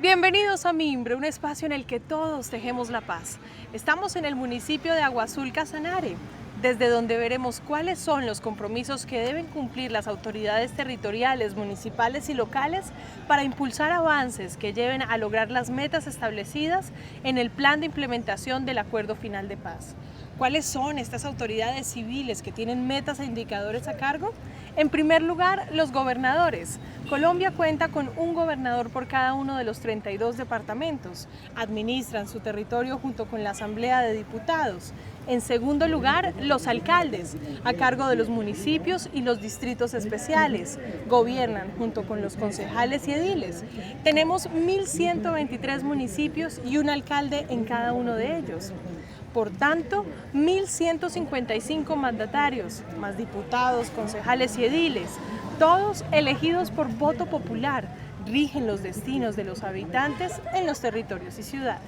Bienvenidos a Mimbre, un espacio en el que todos tejemos la paz. Estamos en el municipio de Agua Azul Casanare, desde donde veremos cuáles son los compromisos que deben cumplir las autoridades territoriales, municipales y locales para impulsar avances que lleven a lograr las metas establecidas en el plan de implementación del Acuerdo Final de Paz. ¿Cuáles son estas autoridades civiles que tienen metas e indicadores a cargo? En primer lugar, los gobernadores. Colombia cuenta con un gobernador por cada uno de los 32 departamentos. Administran su territorio junto con la Asamblea de Diputados. En segundo lugar, los alcaldes, a cargo de los municipios y los distritos especiales. Gobiernan junto con los concejales y ediles. Tenemos 1.123 municipios y un alcalde en cada uno de ellos. Por tanto, 1.155 mandatarios, más diputados, concejales y ediles, todos elegidos por voto popular, rigen los destinos de los habitantes en los territorios y ciudades.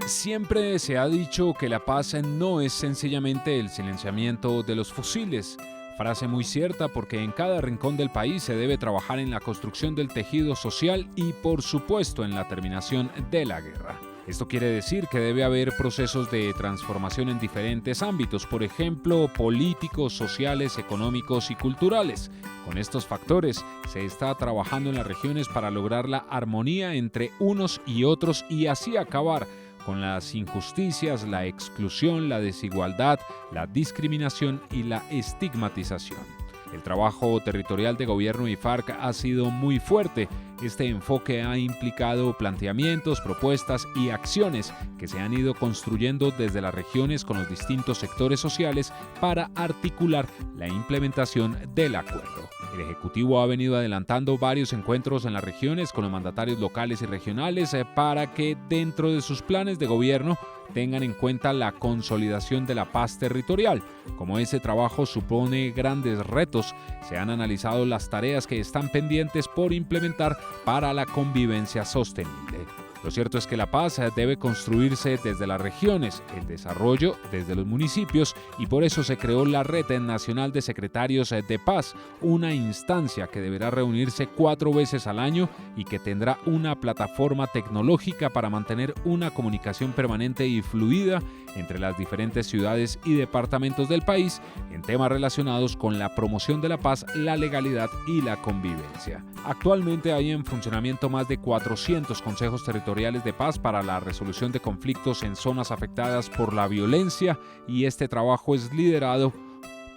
Siempre se ha dicho que la paz no es sencillamente el silenciamiento de los fusiles. Frase muy cierta porque en cada rincón del país se debe trabajar en la construcción del tejido social y, por supuesto, en la terminación de la guerra. Esto quiere decir que debe haber procesos de transformación en diferentes ámbitos, por ejemplo, políticos, sociales, económicos y culturales. Con estos factores se está trabajando en las regiones para lograr la armonía entre unos y otros y así acabar con las injusticias, la exclusión, la desigualdad, la discriminación y la estigmatización. El trabajo territorial de gobierno y FARC ha sido muy fuerte. Este enfoque ha implicado planteamientos, propuestas y acciones que se han ido construyendo desde las regiones con los distintos sectores sociales para articular la implementación del acuerdo. El Ejecutivo ha venido adelantando varios encuentros en las regiones con los mandatarios locales y regionales para que dentro de sus planes de gobierno tengan en cuenta la consolidación de la paz territorial. Como ese trabajo supone grandes retos, se han analizado las tareas que están pendientes por implementar para la convivencia sostenible. Lo cierto es que la paz debe construirse desde las regiones, el desarrollo desde los municipios y por eso se creó la Red Nacional de Secretarios de Paz, una instancia que deberá reunirse 4 veces al año y que tendrá una plataforma tecnológica para mantener una comunicación permanente y fluida entre las diferentes ciudades y departamentos del país en temas relacionados con la promoción de la paz, la legalidad y la convivencia. Actualmente hay en funcionamiento más de 400 consejos territoriales de paz para la resolución de conflictos en zonas afectadas por la violencia y este trabajo es liderado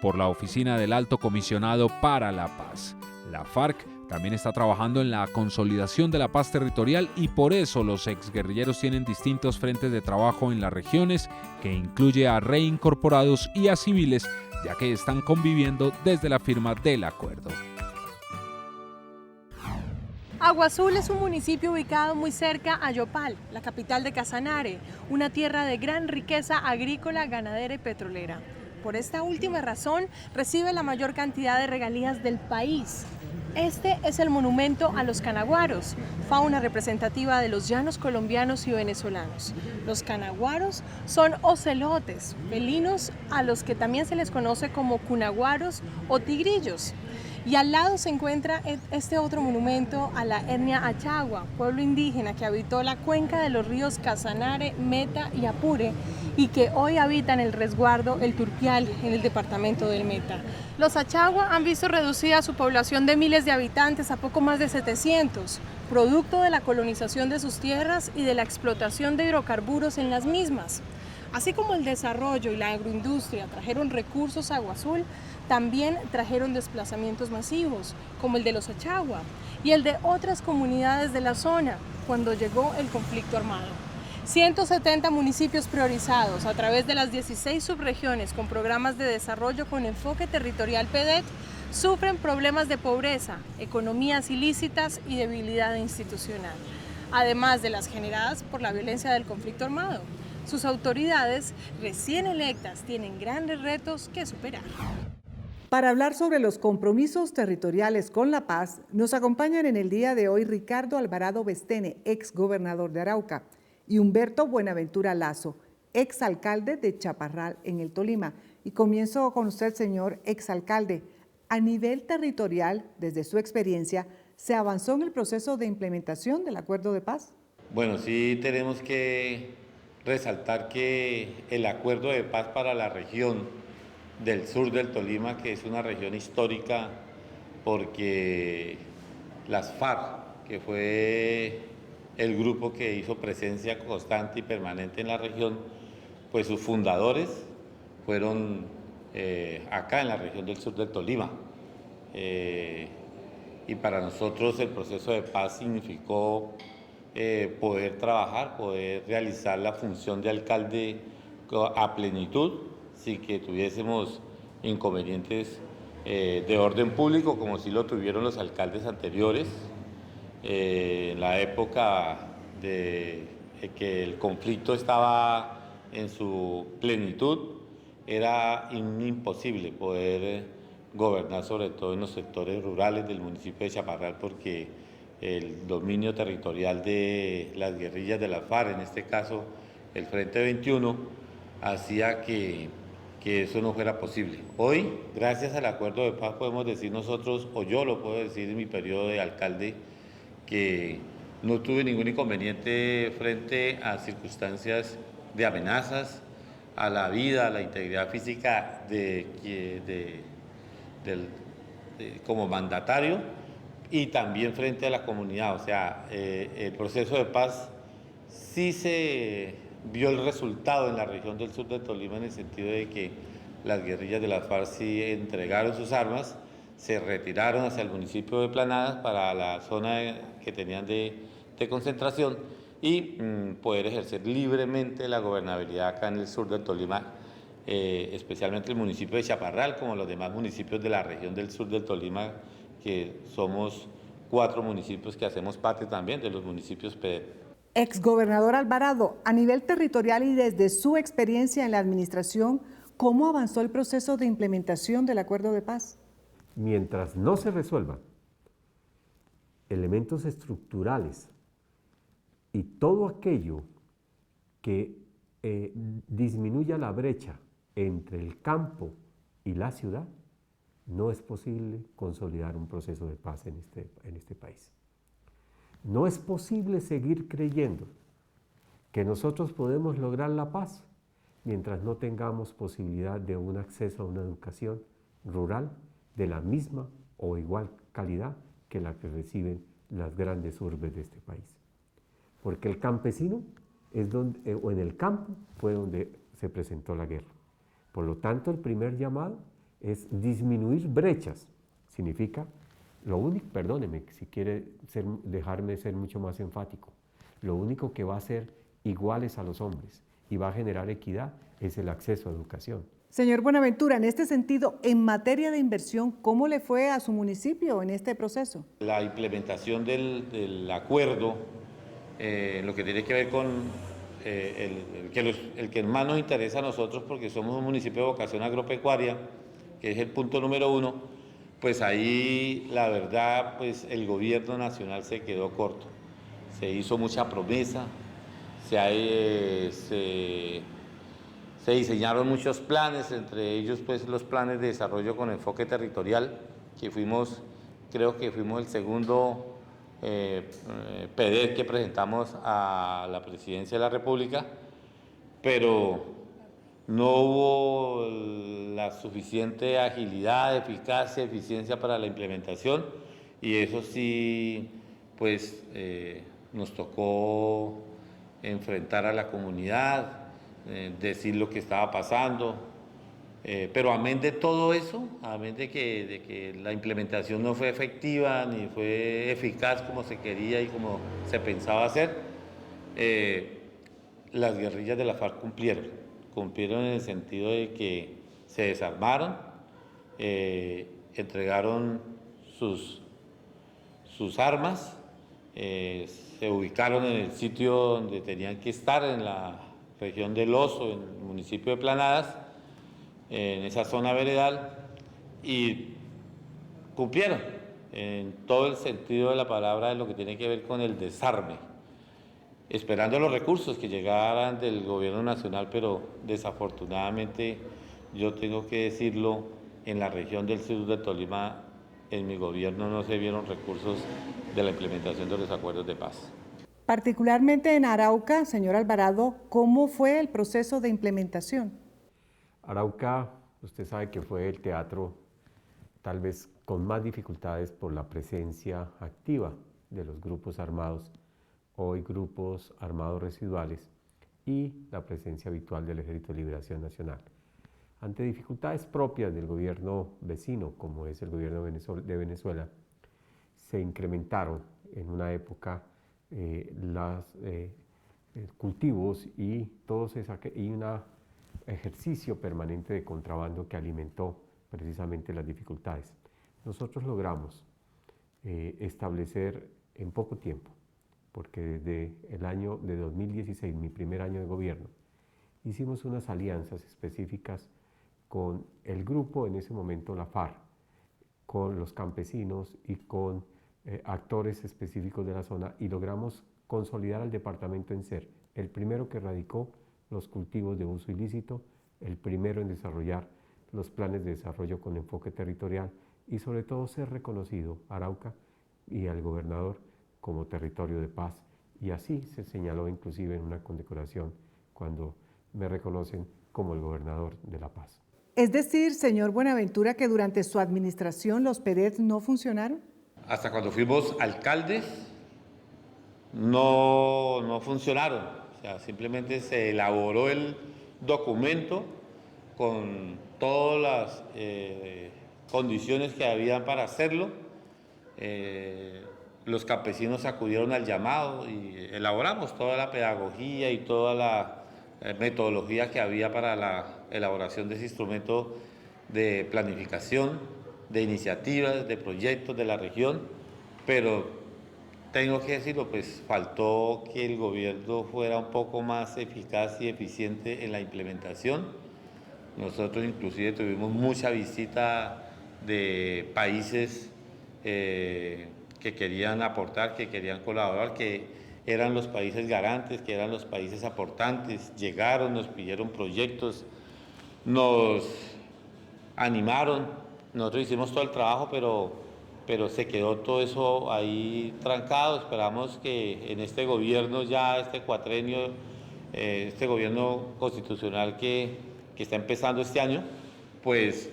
por la Oficina del Alto Comisionado para la Paz. La FARC también está trabajando en la consolidación de la paz territorial y por eso los exguerrilleros tienen distintos frentes de trabajo en las regiones que incluye a reincorporados y a civiles ya que están conviviendo desde la firma del acuerdo. Agua Azul es un municipio ubicado muy cerca a Yopal, la capital de Casanare, una tierra de gran riqueza agrícola, ganadera y petrolera. Por esta última razón, recibe la mayor cantidad de regalías del país. Este es el monumento a los canaguaros, fauna representativa de los llanos colombianos y venezolanos. Los canaguaros son ocelotes, felinos a los que también se les conoce como cunaguaros o tigrillos. Y al lado se encuentra este otro monumento a la etnia achagua, pueblo indígena que habitó la cuenca de los ríos Casanare, Meta y Apure y que hoy habitan el resguardo El Turpial en el departamento del Meta. Los achagua han visto reducida su población de miles de habitantes a poco más de 700, producto de la colonización de sus tierras y de la explotación de hidrocarburos en las mismas. Así como el desarrollo y la agroindustria trajeron recursos a Agua Azul, también trajeron desplazamientos masivos, como el de los achagua y el de otras comunidades de la zona, cuando llegó el conflicto armado. 170 municipios priorizados a través de las 16 subregiones con programas de desarrollo con enfoque territorial PEDET sufren problemas de pobreza, economías ilícitas y debilidad institucional, además de las generadas por la violencia del conflicto armado. Sus autoridades recién electas tienen grandes retos que superar. Para hablar sobre los compromisos territoriales con la paz, nos acompañan en el día de hoy Ricardo Alvarado Bestene, ex gobernador de Arauca, y Humberto Buenaventura Lazo, ex alcalde de Chaparral en el Tolima. Y comienzo con usted, señor ex alcalde. A nivel territorial, desde su experiencia, ¿Se avanzó en el proceso de implementación del acuerdo de paz? Bueno, sí tenemos que resaltar que el acuerdo de paz para la región del sur del Tolima, que es una región histórica porque las FARC, que fue el grupo que hizo presencia constante y permanente en la región, pues sus fundadores fueron acá en la región del sur del Tolima. Y para nosotros el proceso de paz significó poder trabajar, poder realizar la función de alcalde a plenitud, sin que tuviésemos inconvenientes de orden público, como sí lo tuvieron los alcaldes anteriores. En la época de que el conflicto estaba en su plenitud, era imposible poder gobernar, sobre todo en los sectores rurales del municipio de Chaparral, porque el dominio territorial de las guerrillas de la FARC, en este caso el Frente 21, hacía que eso no fuera posible. Hoy, gracias al acuerdo de paz, podemos decir nosotros, o yo lo puedo decir en mi periodo de alcalde, que no tuve ningún inconveniente frente a circunstancias de amenazas a la vida, a la integridad física como mandatario, y también frente a la comunidad. O sea, el proceso de paz sí se vio el resultado en la región del sur de Tolima, en el sentido de que las guerrillas de las FARC sí entregaron sus armas, se retiraron hacia el municipio de Planadas para la zona que tenían de concentración y poder ejercer libremente la gobernabilidad acá en el sur del Tolima, especialmente el municipio de Chaparral, como los demás municipios de la región del sur del Tolima, que somos 4 municipios que hacemos parte también de los municipios PEDET. Exgobernador Alvarado, a nivel territorial y desde su experiencia en la administración, ¿cómo avanzó el proceso de implementación del acuerdo de paz? Mientras no se resuelvan elementos estructurales y todo aquello que disminuya la brecha entre el campo y la ciudad, no es posible consolidar un proceso de paz en este país. No es posible seguir creyendo que nosotros podemos lograr la paz mientras no tengamos posibilidad de un acceso a una educación rural de la misma o igual calidad que la que reciben las grandes urbes de este país. Porque el campesino es donde, o en el campo fue donde se presentó la guerra. Por lo tanto, el primer llamado es disminuir brechas. Significa, lo único, perdóneme si quiere dejarme ser mucho más enfático, lo único que va a hacer iguales a los hombres y va a generar equidad es el acceso a educación. Señor Buenaventura, en este sentido, en materia de inversión, ¿cómo le fue a su municipio en este proceso? La implementación del acuerdo, lo que tiene que ver con el que más nos interesa a nosotros, porque somos un municipio de vocación agropecuaria, que es el punto número 1, pues ahí la verdad, pues el gobierno nacional se quedó corto. Se hizo mucha promesa, se diseñaron muchos planes, entre ellos pues los planes de desarrollo con enfoque territorial, que creo que fuimos el segundo PEDET que presentamos a la Presidencia de la República, pero no hubo la suficiente agilidad, eficacia, eficiencia para la implementación, y eso sí, pues nos tocó enfrentar a la comunidad, decir lo que estaba pasando, pero amén de todo eso, amén de que la implementación no fue efectiva ni fue eficaz como se quería y como se pensaba hacer, las guerrillas de la FARC cumplieron en el sentido de que se desarmaron, entregaron sus armas, se ubicaron en el sitio donde tenían que estar, en la región del Oso, en el municipio de Planadas, en esa zona veredal, y cumplieron en todo el sentido de la palabra de lo que tiene que ver con el desarme, esperando los recursos que llegaran del gobierno nacional, pero desafortunadamente, yo tengo que decirlo, en la región del sur de Tolima en mi gobierno no se vieron recursos de la implementación de los acuerdos de paz. Particularmente en Arauca, señor Alvarado, ¿cómo fue el proceso de implementación? Arauca, usted sabe que fue el teatro tal vez con más dificultades por la presencia activa de los grupos armados, hoy grupos armados residuales, y la presencia habitual del Ejército de Liberación Nacional. Ante dificultades propias del gobierno vecino, como es el gobierno de Venezuela, se incrementaron en una época los cultivos y un ejercicio permanente de contrabando que alimentó precisamente las dificultades. Nosotros logramos establecer en poco tiempo, porque desde el año de 2016, mi primer año de gobierno, hicimos unas alianzas específicas con el grupo, en ese momento la FARC, con los campesinos y con actores específicos de la zona, y logramos consolidar al departamento en ser el primero que erradicó los cultivos de uso ilícito, el primero en desarrollar los planes de desarrollo con enfoque territorial y sobre todo ser reconocido Arauca y al gobernador como territorio de paz, y así se señaló inclusive en una condecoración cuando me reconocen como el gobernador de La Paz. Es decir, señor Buenaventura, que durante su administración los PEDET no funcionaron. Hasta cuando fuimos alcaldes no funcionaron, o sea, simplemente se elaboró el documento con todas las condiciones que habían para hacerlo. Los campesinos acudieron al llamado y elaboramos toda la pedagogía y toda la metodología que había para la elaboración de ese instrumento de planificación, de iniciativas, de proyectos de la región, pero tengo que decirlo, pues faltó que el gobierno fuera un poco más eficaz y eficiente en la implementación. Nosotros inclusive tuvimos mucha visita de países que querían aportar, que querían colaborar, que eran los países garantes, que eran los países aportantes. Llegaron, nos pidieron proyectos, nos animaron, nosotros hicimos todo el trabajo, pero se quedó todo eso ahí trancado. Esperamos que en este gobierno ya, este cuatrenio, este gobierno constitucional que está empezando este año, pues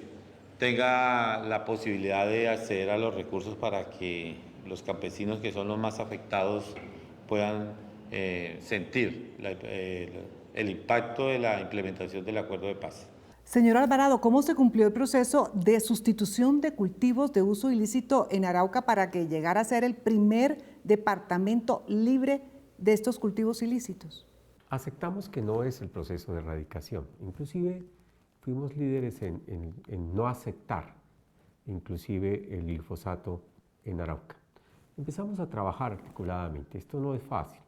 tenga la posibilidad de acceder a los recursos para que los campesinos, que son los más afectados, puedan sentir el impacto de la implementación del acuerdo de paz. Señor Alvarado, ¿cómo se cumplió el proceso de sustitución de cultivos de uso ilícito en Arauca para que llegara a ser el primer departamento libre de estos cultivos ilícitos? Aceptamos que no es el proceso de erradicación, inclusive fuimos líderes en no aceptar inclusive el glifosato en Arauca. Empezamos a trabajar articuladamente, esto no es fácil.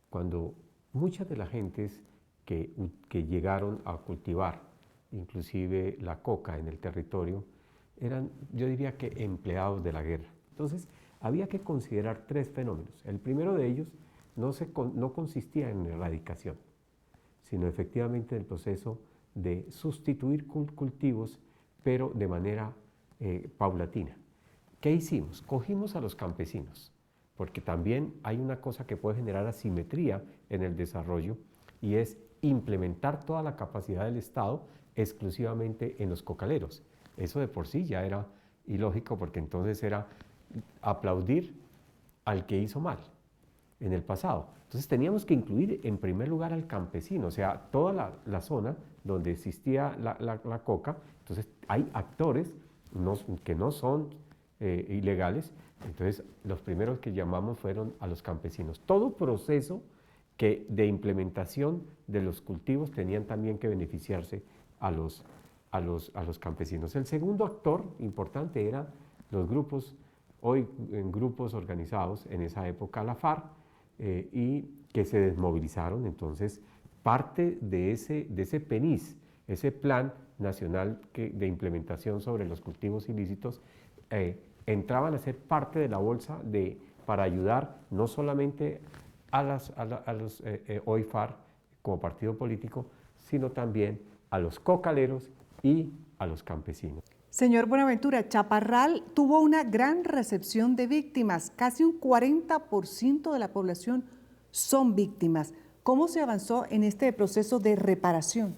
Cuando muchas de las gentes que llegaron a cultivar inclusive la coca en el territorio, eran, yo diría que empleados de la guerra. Entonces, había que considerar tres fenómenos. El primero de ellos no consistía en erradicación, sino efectivamente en el proceso de sustituir cultivos, pero de manera paulatina. ¿Qué hicimos? Cogimos a los campesinos, porque también hay una cosa que puede generar asimetría en el desarrollo, y es implementar toda la capacidad del Estado exclusivamente en los cocaleros. Eso de por sí ya era ilógico, porque entonces era aplaudir al que hizo mal en el pasado. Entonces teníamos que incluir en primer lugar al campesino, o sea, toda la zona donde existía la coca. Entonces hay actores que no son ilegales, entonces los primeros que llamamos fueron a los campesinos. Todo proceso de implementación de los cultivos tenían también que beneficiarse a los campesinos. El segundo actor importante era los grupos, hoy en grupos organizados, en esa época la FARC, y que se desmovilizaron. Entonces, parte de ese PENIS, ese Plan Nacional de Implementación sobre los Cultivos Ilícitos, entraban a ser parte de la bolsa para ayudar no solamente a los hoy FARC como partido político, sino también a los cocaleros y a los campesinos. Señor Buenaventura, Chaparral tuvo una gran recepción de víctimas. Casi un 40% de la población son víctimas. ¿Cómo se avanzó en este proceso de reparación?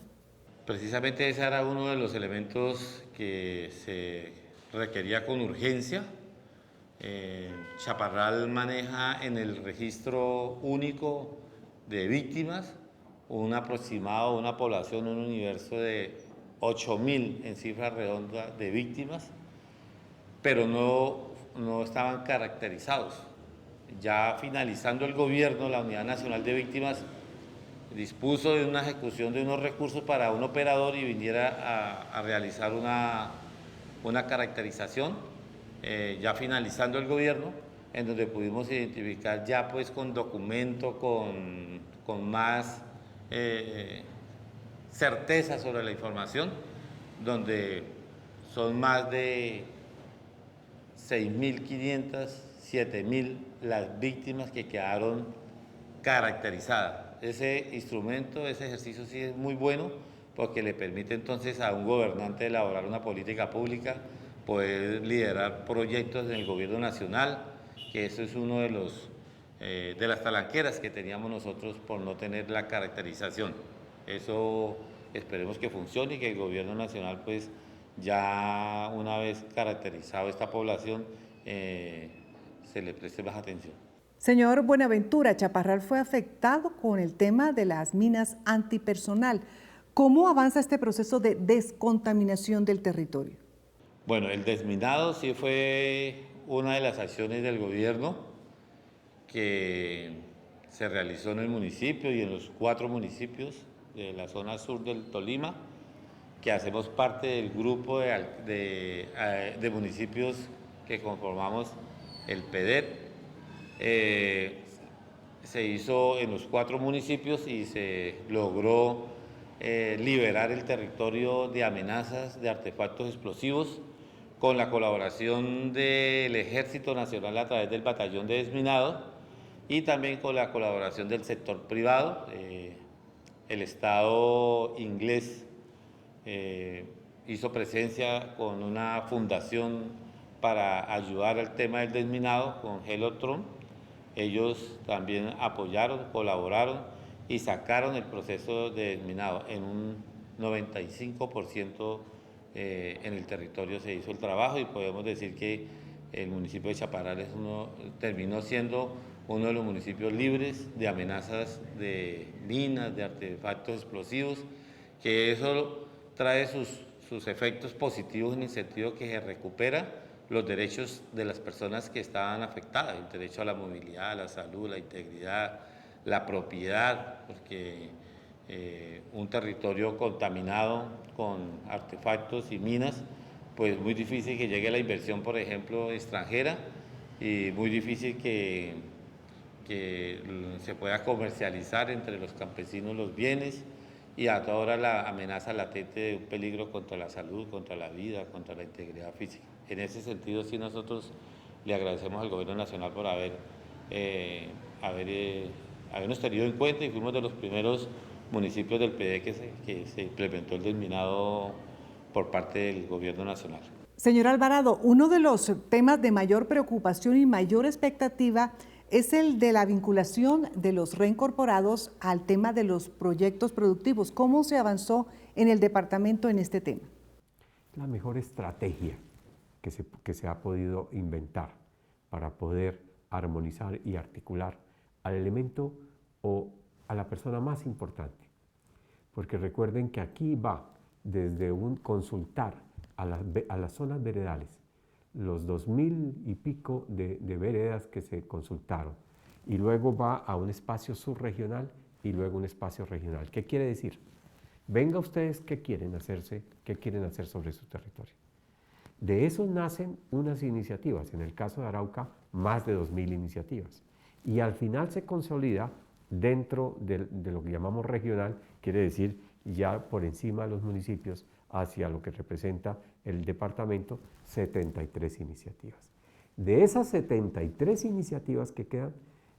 Precisamente ese era uno de los elementos que se requería con urgencia. Chaparral maneja en el registro único de víctimas un aproximado, una población, un universo de 8.000 en cifra redonda de víctimas, pero no estaban caracterizados. Ya finalizando el gobierno, la Unidad Nacional de Víctimas dispuso de una ejecución de unos recursos para un operador y viniera a realizar una caracterización, ya finalizando el gobierno, en donde pudimos identificar ya pues con documento, con más certeza sobre la información, donde son más de 6.500, 7.000 las víctimas que quedaron caracterizadas. Ese instrumento, ese ejercicio sí es muy bueno porque le permite entonces a un gobernante elaborar una política pública, poder liderar proyectos en el gobierno nacional, que eso es uno de las talanqueras que teníamos nosotros por no tener la caracterización. Eso esperemos que funcione y que el gobierno nacional pues ya una vez caracterizado esta población se le preste más atención. Señor Buenaventura, Chaparral fue afectado con el tema de las minas antipersonal. ¿Cómo avanza este proceso de descontaminación del territorio? Bueno, el desminado sí fue una de las acciones del gobierno que se realizó en el municipio y en los 4 municipios de la zona sur del Tolima, que hacemos parte del grupo de municipios que conformamos el PEDER. Se hizo en los 4 municipios y se logró liberar el territorio de amenazas de artefactos explosivos con la colaboración del Ejército Nacional a través del Batallón de Desminado y también con la colaboración del sector privado. El Estado inglés hizo presencia con una fundación para ayudar al tema del desminado con Helotron. Ellos también apoyaron, colaboraron y sacaron el proceso de desminado en un 95%. En el territorio se hizo el trabajo y podemos decir que el municipio de Chaparral terminó siendo uno de los municipios libres de amenazas de minas, de artefactos explosivos, que eso trae sus efectos positivos en el sentido que se recupera los derechos de las personas que estaban afectadas, el derecho a la movilidad, a la salud, la integridad, la propiedad, porque un territorio contaminado con artefactos y minas, pues muy difícil que llegue la inversión, por ejemplo, extranjera, y muy difícil que se pueda comercializar entre los campesinos los bienes, y a toda hora la amenaza latente de un peligro contra la salud, contra la vida, contra la integridad física. En ese sentido, sí, nosotros le agradecemos al Gobierno Nacional por habernos tenido en cuenta, y fuimos de los primeros municipios del PD que se implementó el desminado por parte del Gobierno Nacional. Señor Alvarado, uno de los temas de mayor preocupación y mayor expectativa es el de la vinculación de los reincorporados al tema de los proyectos productivos. ¿Cómo se avanzó en el departamento en este tema? La mejor estrategia que se ha podido inventar para poder armonizar y articular al elemento o a la persona más importante. Porque recuerden que aquí va desde un consultar a las zonas veredales, los 2.000 y pico de veredas que se consultaron, y luego va a un espacio subregional y luego un espacio regional. ¿Qué quiere decir? Venga ustedes qué quieren hacer sobre su territorio. De eso nacen unas iniciativas, en el caso de Arauca, más de 2.000 iniciativas. Y al final se consolida dentro de lo que llamamos regional, quiere decir ya por encima de los municipios, hacia lo que representa el departamento, 73 iniciativas. De esas 73 iniciativas que quedan,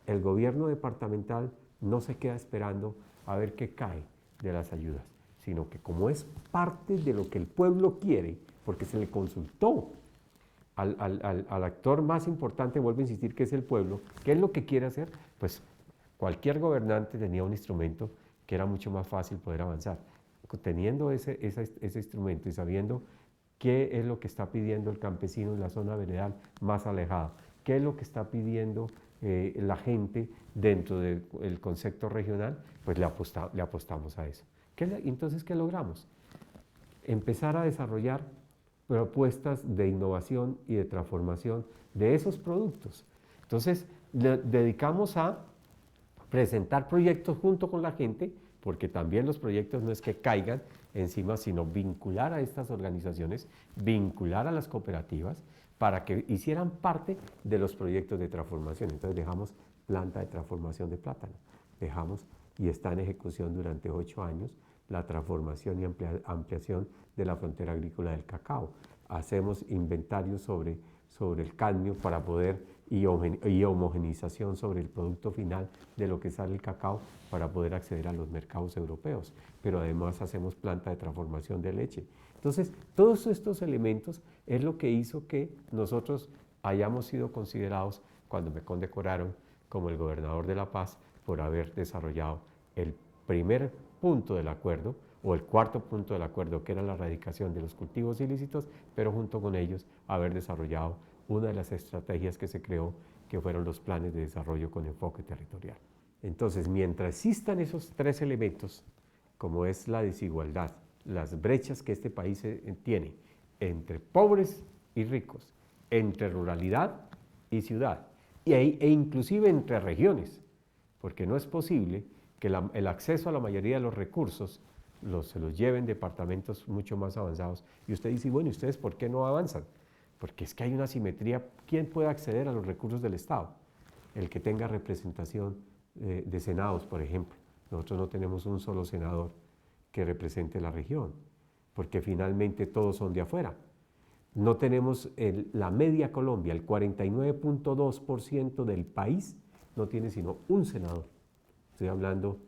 el gobierno departamental no se queda esperando a ver qué cae de las ayudas, sino que como es parte de lo que el pueblo quiere, porque se le consultó al actor más importante, vuelvo a insistir, que es el pueblo. ¿Qué es lo que quiere hacer? Pues cualquier gobernante tenía un instrumento que era mucho más fácil poder avanzar. Teniendo ese instrumento y sabiendo qué es lo que está pidiendo el campesino en la zona veredal más alejada, qué es lo que está pidiendo la gente dentro del concepto regional, pues le apostamos a eso. Entonces, ¿qué logramos? Empezar a desarrollar propuestas de innovación y de transformación de esos productos. Entonces, le dedicamos a presentar proyectos junto con la gente, porque también los proyectos no es que caigan encima, sino vincular a estas organizaciones, vincular a las cooperativas, para que hicieran parte de los proyectos de transformación. Entonces dejamos planta de transformación de plátano, y está en ejecución durante 8 años, la transformación y ampliación de la frontera agrícola del cacao. Hacemos inventarios sobre el cadmio para poder y homogenización sobre el producto final de lo que sale el cacao para poder acceder a los mercados europeos, pero además hacemos planta de transformación de leche. Entonces, todos estos elementos es lo que hizo que nosotros hayamos sido considerados, cuando me condecoraron como el gobernador de La Paz, por haber desarrollado el primer punto del acuerdo, o el cuarto punto del acuerdo, que era la erradicación de los cultivos ilícitos, pero junto con ellos haber desarrollado una de las estrategias que se creó, que fueron los planes de desarrollo con enfoque territorial. Entonces, mientras existan esos 3 elementos, como es la desigualdad, las brechas que este país tiene entre pobres y ricos, entre ruralidad y ciudad, e inclusive entre regiones, porque no es posible que el acceso a la mayoría de los recursos se los lleven departamentos mucho más avanzados. Y usted dice, bueno, ¿y ustedes por qué no avanzan? Porque es que hay una asimetría. ¿Quién puede acceder a los recursos del Estado? El que tenga representación de senados, por ejemplo. Nosotros no tenemos un solo senador que represente la región, porque finalmente todos son de afuera. No tenemos la media Colombia, el 49.2% del país no tiene sino un senador. Estoy hablando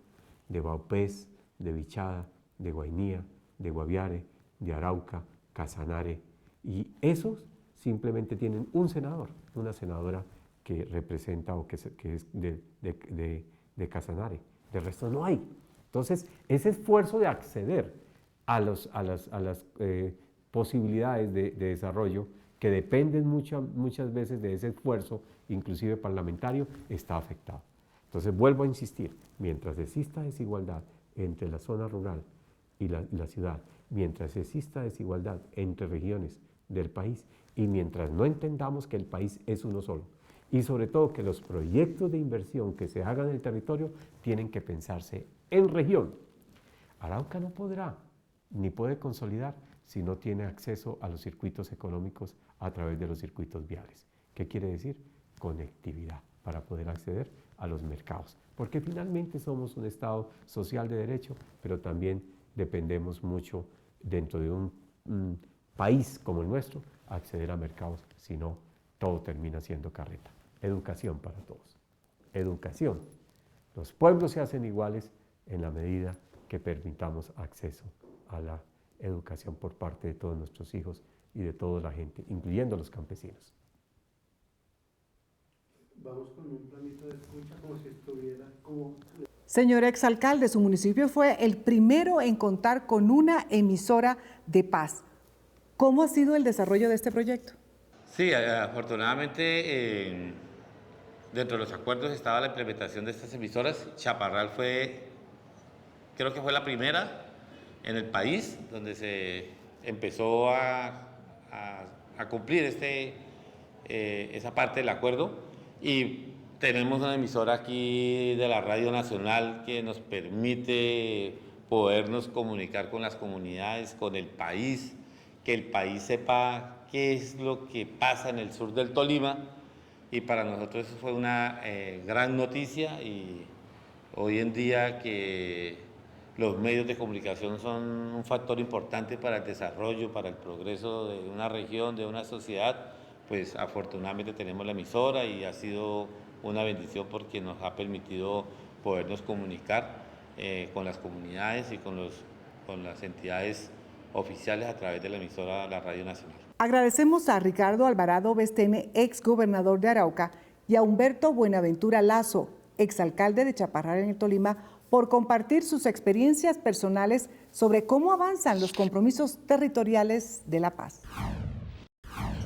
de Vaupés, de Vichada, de Guainía, de Guaviare, de Arauca, Casanare, y esos simplemente tienen un senador, una senadora que representa o que es de Casanare. De resto no hay. Entonces, ese esfuerzo de acceder a las posibilidades de desarrollo, que dependen muchas veces de ese esfuerzo, inclusive parlamentario, está afectado. Entonces, vuelvo a insistir, mientras exista desigualdad entre la zona rural y la ciudad, mientras exista desigualdad entre regiones del país, y mientras no entendamos que el país es uno solo, y sobre todo que los proyectos de inversión que se hagan en el territorio tienen que pensarse en región. Arauca no podrá, ni puede consolidar, si no tiene acceso a los circuitos económicos a través de los circuitos viales. ¿Qué quiere decir? Conectividad, para poder acceder a los mercados. Porque finalmente somos un Estado social de derecho, pero también dependemos mucho, dentro de un país como el nuestro, acceder a mercados, si no, todo termina siendo carreta. Educación para todos. Educación. Los pueblos se hacen iguales en la medida que permitamos acceso a la educación por parte de todos nuestros hijos y de toda la gente, incluyendo los campesinos. Vamos con un planito de escucha como si estuviera como... Señor exalcalde, su municipio fue el primero en contar con una emisora de paz. ¿Cómo ha sido el desarrollo de este proyecto? Sí, afortunadamente dentro de los acuerdos estaba la implementación de estas emisoras. Chaparral creo que fue la primera en el país donde se empezó a cumplir esa parte del acuerdo, y tenemos una emisora aquí de la Radio Nacional que nos permite podernos comunicar con las comunidades, con el país, que el país sepa qué es lo que pasa en el sur del Tolima, y para nosotros eso fue una gran noticia. Y hoy en día que los medios de comunicación son un factor importante para el desarrollo, para el progreso de una región, de una sociedad, pues afortunadamente tenemos la emisora, y ha sido una bendición porque nos ha permitido podernos comunicar con las comunidades y con las entidades oficiales a través de la emisora La Radio Nacional. Agradecemos a Ricardo Alvarado Bestene, ex gobernador de Arauca, y a Humberto Buenaventura Lazo, exalcalde de Chaparral en el Tolima, por compartir sus experiencias personales sobre cómo avanzan los compromisos territoriales de la paz.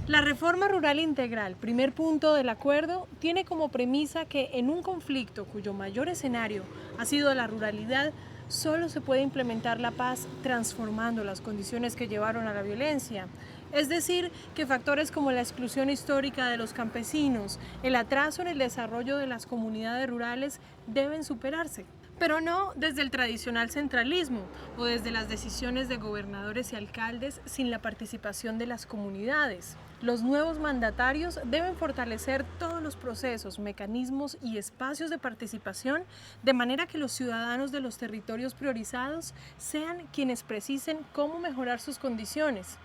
La reforma rural integral, primer punto del acuerdo, tiene como premisa que en un conflicto cuyo mayor escenario ha sido la ruralidad, solo se puede implementar la paz transformando las condiciones que llevaron a la violencia. Es decir, que factores como la exclusión histórica de los campesinos, el atraso en el desarrollo de las comunidades rurales deben superarse. Pero no desde el tradicional centralismo o desde las decisiones de gobernadores y alcaldes sin la participación de las comunidades. Los nuevos mandatarios deben fortalecer todos los procesos, mecanismos y espacios de participación de manera que los ciudadanos de los territorios priorizados sean quienes precisen cómo mejorar sus condiciones.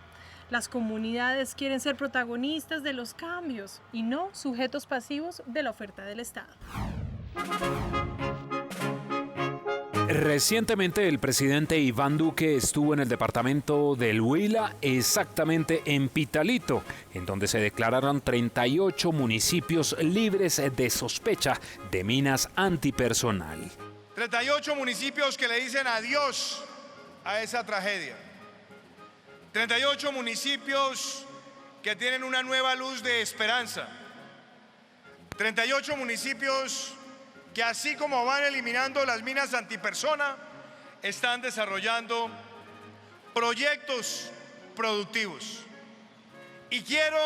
Las comunidades quieren ser protagonistas de los cambios y no sujetos pasivos de la oferta del Estado. Recientemente el presidente Iván Duque estuvo en el departamento del Huila, exactamente en Pitalito, en donde se declararon 38 municipios libres de sospecha de minas antipersonal. 38 municipios que le dicen adiós a esa tragedia. 38 municipios que tienen una nueva luz de esperanza. 38 municipios que así como van eliminando las minas antipersona, están desarrollando proyectos productivos. Y quiero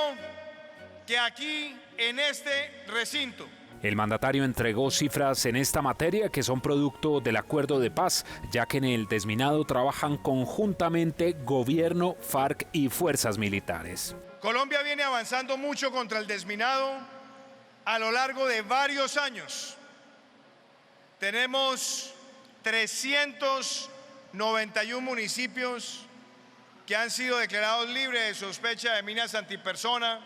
que aquí, en este recinto, el mandatario entregó cifras en esta materia que son producto del acuerdo de paz, ya que en el desminado trabajan conjuntamente gobierno, FARC y fuerzas militares. Colombia viene avanzando mucho contra el desminado a lo largo de varios años. Tenemos 391 municipios que han sido declarados libres de sospecha de minas antipersona,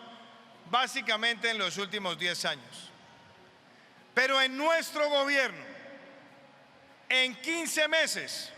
básicamente en los últimos 10 años. Pero en nuestro gobierno, en 15 meses,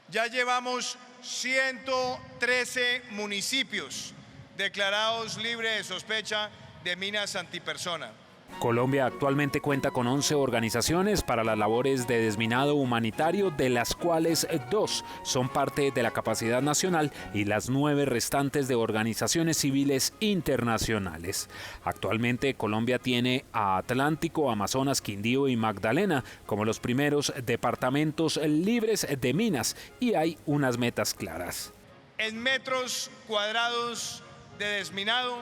ya llevamos 113 municipios declarados libres de sospecha de minas antipersona. Colombia actualmente cuenta con 11 organizaciones para las labores de desminado humanitario, de las cuales 2 son parte de la capacidad nacional y las 9 restantes de organizaciones civiles internacionales. Actualmente Colombia tiene a Atlántico, Amazonas, Quindío y Magdalena como los primeros departamentos libres de minas y hay unas metas claras. En metros cuadrados de desminado,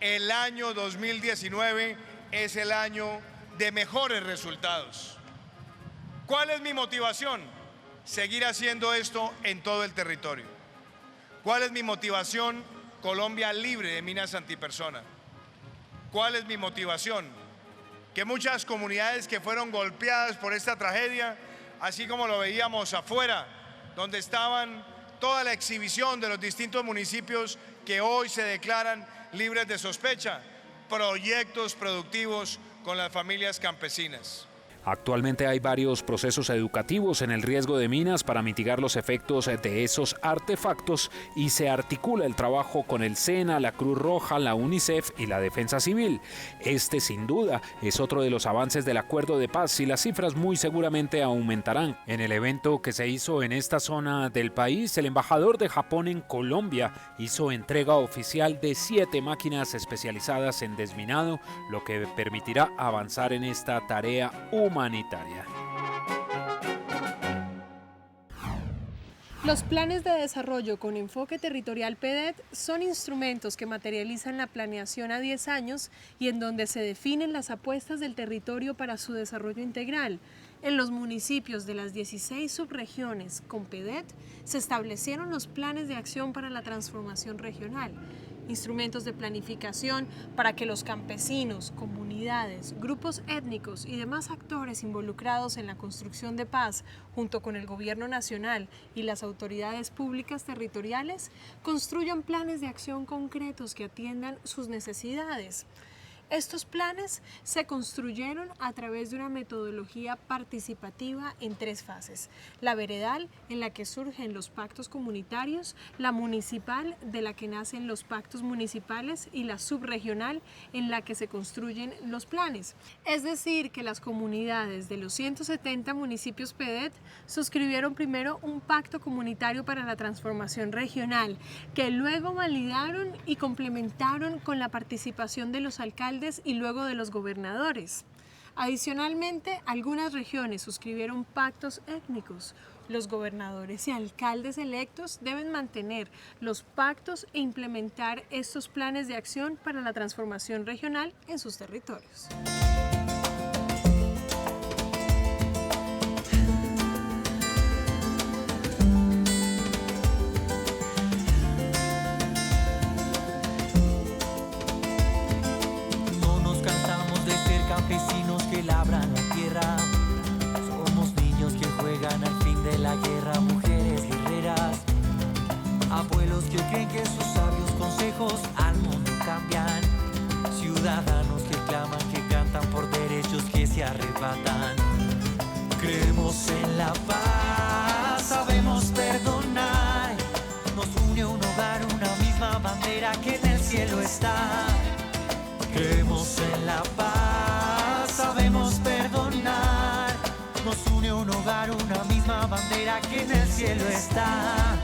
el año 2019 es el año de mejores resultados. ¿Cuál es mi motivación? Seguir haciendo esto en todo el territorio. ¿Cuál es mi motivación? Colombia libre de minas antipersona. ¿Cuál es mi motivación? Que muchas comunidades que fueron golpeadas por esta tragedia, así como lo veíamos afuera, donde estaban toda la exhibición de los distintos municipios que hoy se declaran libres de sospecha, proyectos productivos con las familias campesinas. Actualmente hay varios procesos educativos en el riesgo de minas para mitigar los efectos de esos artefactos y se articula el trabajo con el SENA, la Cruz Roja, la UNICEF y la Defensa Civil. Este sin duda es otro de los avances del acuerdo de paz y las cifras muy seguramente aumentarán. En el evento que se hizo en esta zona del país, el embajador de Japón en Colombia hizo entrega oficial de 7 máquinas especializadas en desminado, lo que permitirá avanzar en esta tarea humanitaria. Los planes de desarrollo con enfoque territorial PEDET son instrumentos que materializan la planeación a 10 años y en donde se definen las apuestas del territorio para su desarrollo integral. En los municipios de las 16 subregiones con PEDET se establecieron los planes de acción para la transformación regional, instrumentos de planificación para que los campesinos, comunidades, grupos étnicos y demás actores involucrados en la construcción de paz, junto con el gobierno nacional y las autoridades públicas territoriales, construyan planes de acción concretos que atiendan sus necesidades. Estos planes se construyeron a través de una metodología participativa en 3 fases: la veredal, en la que surgen los pactos comunitarios; la municipal, de la que nacen los pactos municipales; y la subregional, en la que se construyen los planes. Es decir, que las comunidades de los 170 municipios PEDET suscribieron primero un pacto comunitario para la transformación regional, que luego validaron y complementaron con la participación de los alcaldes y luego de los gobernadores. Adicionalmente, algunas regiones suscribieron pactos étnicos. Los gobernadores y alcaldes electos deben mantener los pactos e implementar estos planes de acción para la transformación regional en sus territorios. Campesinos que labran la tierra, somos niños que juegan al fin de la guerra, mujeres guerreras, abuelos que creen que sus sabios consejos al mundo cambian, ciudadanos que claman, que cantan por derechos que se arrebatan. Creemos en la paz, sabemos perdonar, nos une un hogar, una misma bandera que en el cielo está. Creemos en la paz, sabemos perdonar, nos une un hogar, una misma bandera que en el cielo está.